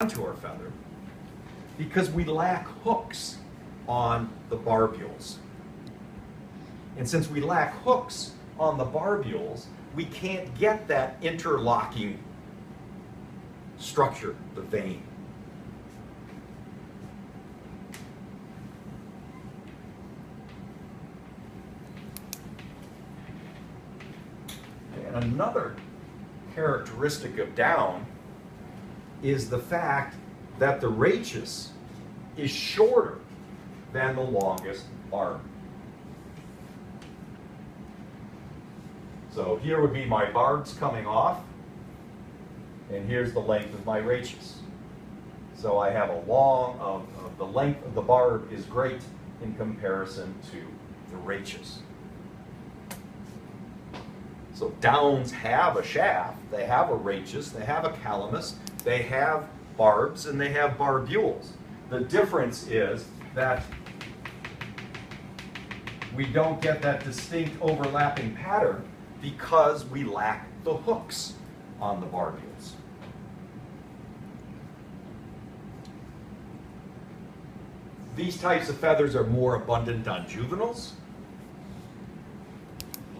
contour feather because we lack hooks on the barbules. And since we lack hooks on the barbules, we can't get that interlocking structure, the vein. And another characteristic of down is the fact that the rachis is shorter than the longest barb. So here would be my barbs coming off, and here's the length of my rachis. So I have a long, the length of the barb is great in comparison to the rachis. So downs have a shaft, they have a rachis, they have a calamus, they have barbs, and they have barbules. The difference is that we don't get that distinct overlapping pattern because we lack the hooks on the barbules. These types of feathers are more abundant on juveniles,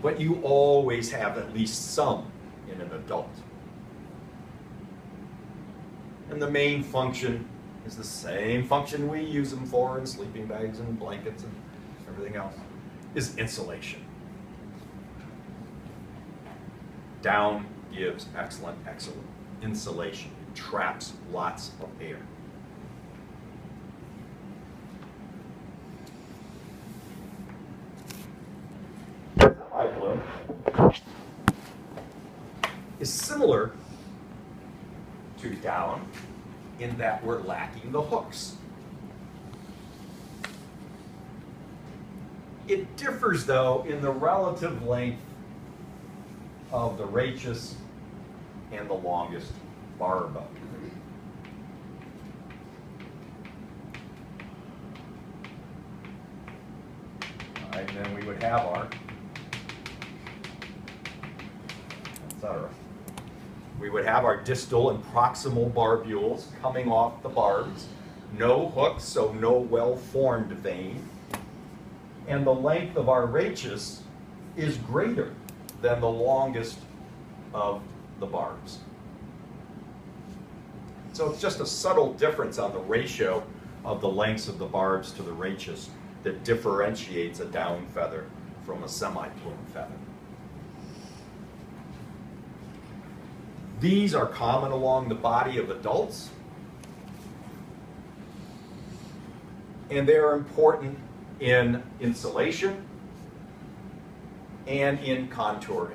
but you always have at least some in an adult. And the main function is the same function we use them for in sleeping bags and blankets and everything else, is insulation. Down gives excellent insulation. It traps lots of air. Semi-plume is similar to down in that we're lacking the hooks. It differs, though, in the relative length of the rachis and the longest barb. All right, then we would have our, etc. We would have our distal and proximal barbules coming off the barbs. No hooks, so no well-formed vein. And the length of our rachis is greater than the longest of the barbs. So it's just a subtle difference on the ratio of the lengths of the barbs to the rachis that differentiates a down feather from a semi-plume feather. These are common along the body of adults, and they are important in insulation and in contouring.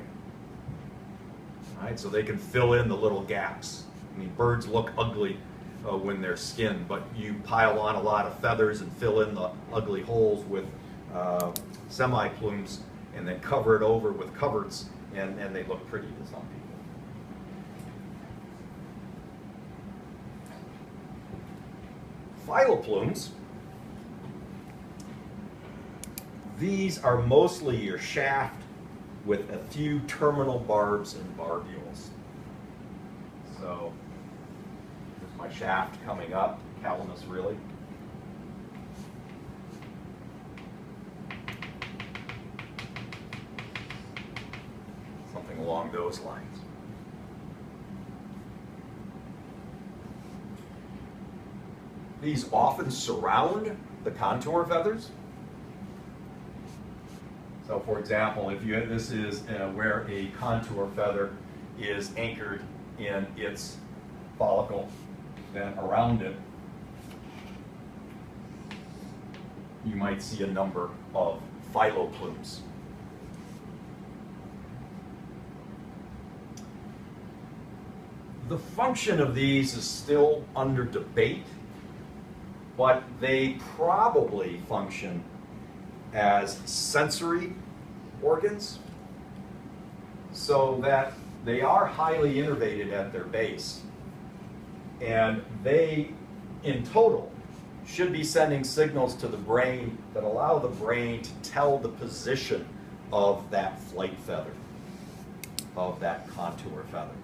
All right, so they can fill in the little gaps. I mean, birds look ugly when they're skinned, but you pile on a lot of feathers and fill in the ugly holes with semi-plumes and then cover it over with coverts, and they look pretty to some people. Phyloplumes, these are mostly your shaft with a few terminal barbs and barbules. So here's my shaft coming up, calamus really. Something along those lines. These often surround the contour feathers. So for example, if you this is where a contour feather is anchored in its follicle, then around it you might see a number of phyloplumes. The function of these is still under debate, but they probably function as sensory organs, so that they are highly innervated at their base, and they, in total, should be sending signals to the brain that allow the brain to tell the position of that flight feather, of that contour feather.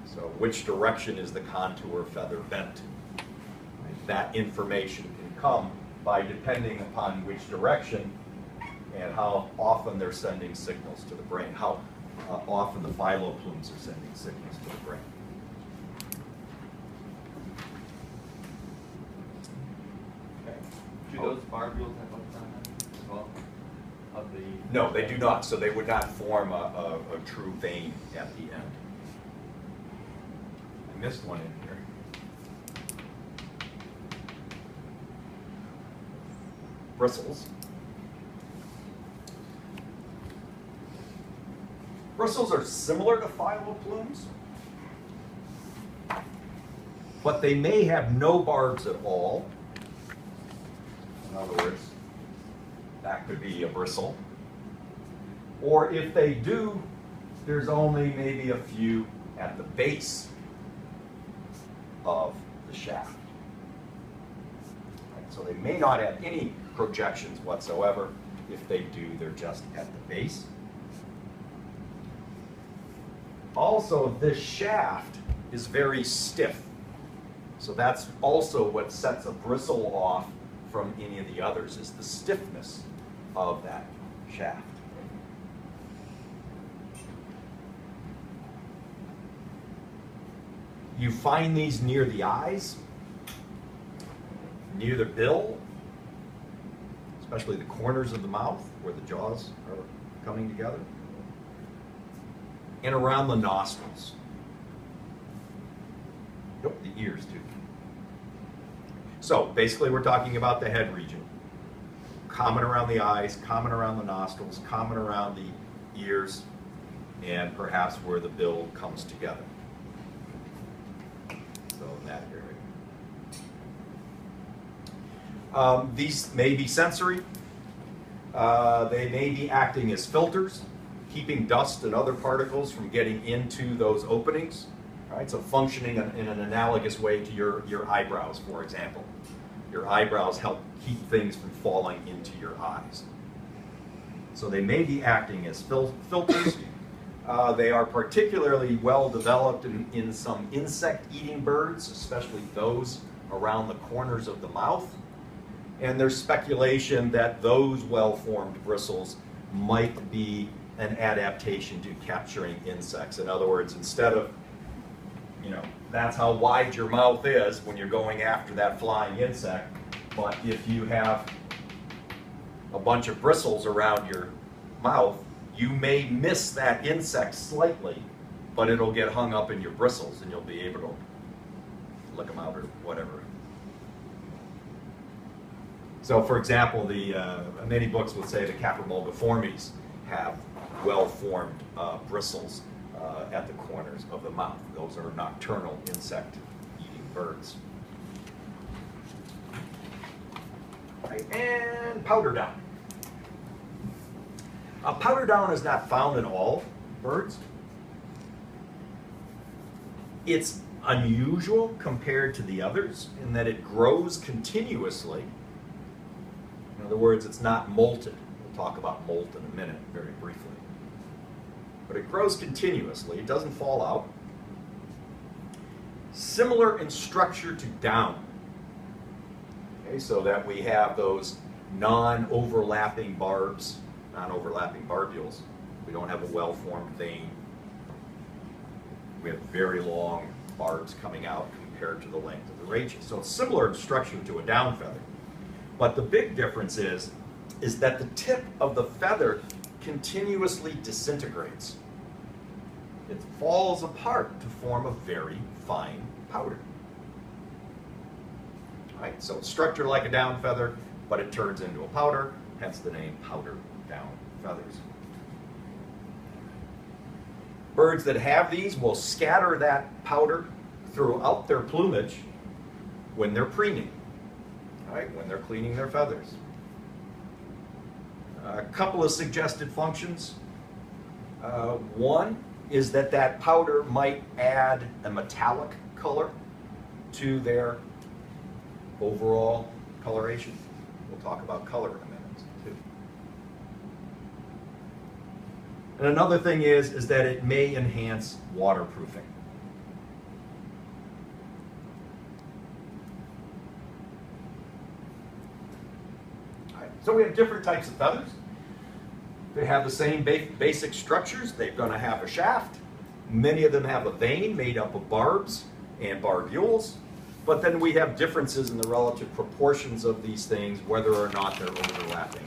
So which direction is the contour feather bent? Right? That information can come by depending upon which direction and how often they're sending signals to the brain, how often the phyloplumes are sending signals to the brain. Okay. Do those barbules have hooks on them as well? Of the No, they do not. So they would not form a true vein at the end. I missed one in here. Bristles. Bristles are similar to phyloplumes, but they may have no barbs at all. In other words, that could be a bristle. Or if they do, there's only maybe a few at the base of the shaft. Right, so they may not have any projections whatsoever. If they do, they're just at the base. Also, this shaft is very stiff. So that's also what sets a bristle off from any of the others, is the stiffness of that shaft. You find these near the eyes, near the bill, especially the corners of the mouth where the jaws are coming together, and around the nostrils. Yep, the ears too. So basically we're talking about the head region. Common around the eyes, common around the nostrils, common around the ears, and perhaps where the bill comes together. So in that area. These may be sensory. They may be acting as filters, keeping dust and other particles from getting into those openings. Right? So functioning in an analogous way to your eyebrows, for example. Your eyebrows help keep things from falling into your eyes. So they may be acting as filters. They are particularly well developed in some insect-eating birds, especially those around the corners of the mouth. And there's speculation that those well-formed bristles might be an adaptation to capturing insects. In other words, instead of, that's how wide your mouth is when you're going after that flying insect, but if you have a bunch of bristles around your mouth, you may miss that insect slightly, but it'll get hung up in your bristles and you'll be able to lick them out or whatever. So for example, many books would say the Caprimulgiformes have well-formed bristles at the corners of the mouth. Those are nocturnal insect-eating birds. Right, and powder down. Powder down is not found in all birds. It's unusual compared to the others in that it grows continuously. In other words, it's not molted. We'll talk about molt in a minute, very briefly. But it grows continuously. It doesn't fall out. Similar in structure to down. Okay, so that we have those non-overlapping barbs, non-overlapping barbules. We don't have a well-formed vein. We have very long barbs coming out compared to the length of the rachis. So it's similar in structure to a down feather. But the big difference is that the tip of the feather continuously disintegrates. It falls apart to form a very fine powder. Right, so it's structured like a down feather, but it turns into a powder, hence the name powder down feathers. Birds that have these will scatter that powder throughout their plumage when they're preening, right, when they're cleaning their feathers. A couple of suggested functions. One is that powder might add a metallic color to their overall coloration. We'll talk about color in a minute, too. And another thing is that it may enhance waterproofing. So we have different types of feathers. They have the same basic structures. They're going to have a shaft. Many of them have a vane made up of barbs and barbules. But then we have differences in the relative proportions of these things, whether or not they're overlapping.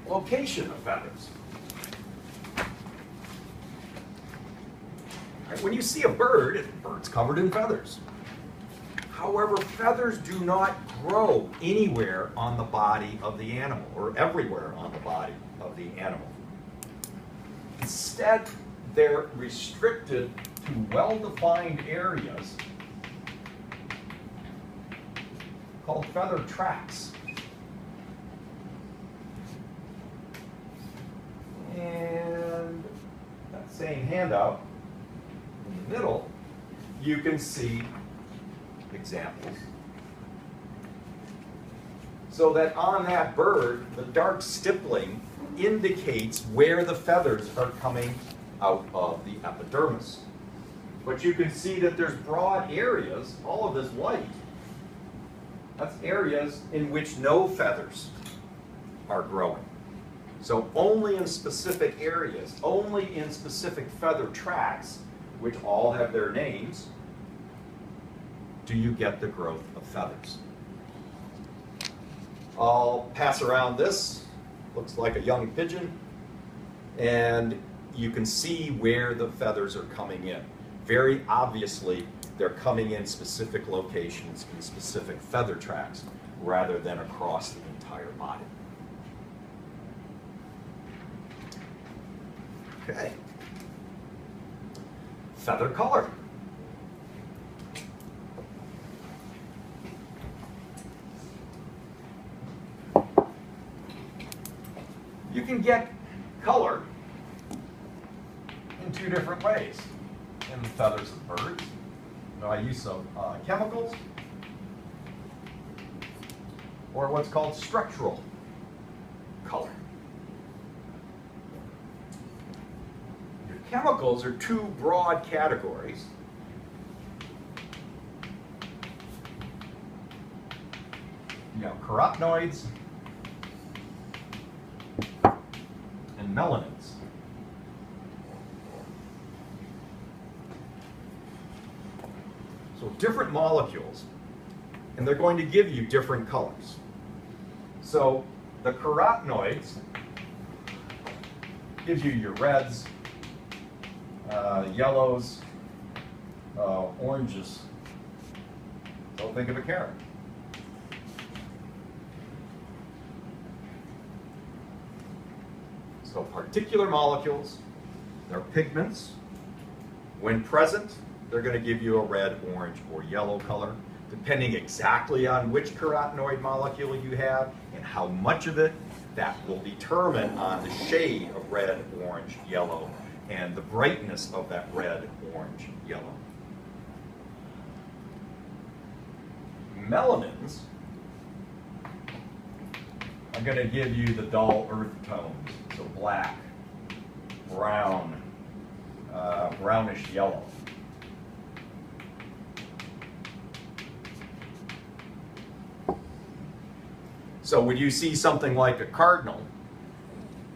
Location of feathers. Right, when you see a bird, the bird's covered in feathers. However, feathers do not grow anywhere on the body of the animal, or everywhere on the body of the animal. Instead, they're restricted to well-defined areas called feather tracts. And that same handout in the middle, you can see examples. So that on that bird, the dark stippling indicates where the feathers are coming out of the epidermis. But you can see that there's broad areas, all of this white, that's areas in which no feathers are growing. So only in specific areas, only in specific feather tracts, which all have their names, do you get the growth of feathers. I'll pass around this. Looks like a young pigeon. And you can see where the feathers are coming in. Very obviously, they're coming in specific locations in specific feather tracts rather than across the entire body. Okay. Feather color. You can get color in two different ways in the feathers of birds by use of chemicals or what's called structural color. Your chemicals are two broad categories. You have carotenoids and melanins. So different molecules, and they're going to give you different colors. So the carotenoids gives you your reds, yellows, oranges. So think of a carrot. So particular molecules, they're pigments. When present, they're going to give you a red, orange, or yellow color, depending exactly on which carotenoid molecule you have and how much of it. That will determine on the shade of red, orange, yellow, and the brightness of that red, orange, yellow. Melanins are going to give you the dull earth tones, so black, brown, brownish yellow. So when you see something like a cardinal,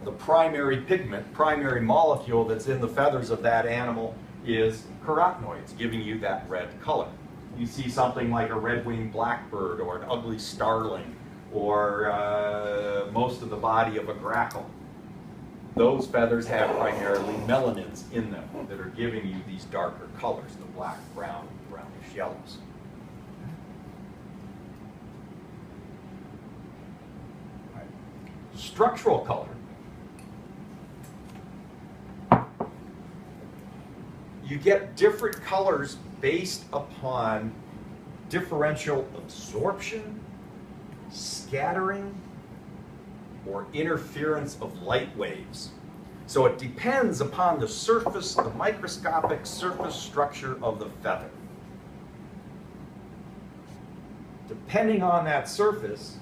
the primary pigment, primary molecule that's in the feathers of that animal is carotenoids, giving you that red color. You see something like a red-winged blackbird or an ugly starling or most of the body of a grackle. Those feathers have primarily melanins in them that are giving you these darker colors, the black, brown, brownish yellows. Structural color. You get different colors based upon differential absorption, scattering, or interference of light waves. So it depends upon the surface, the microscopic surface structure of the feather. Depending on that surface,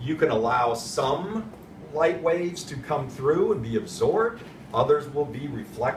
you can allow some light waves to come through and be absorbed. Others will be reflected.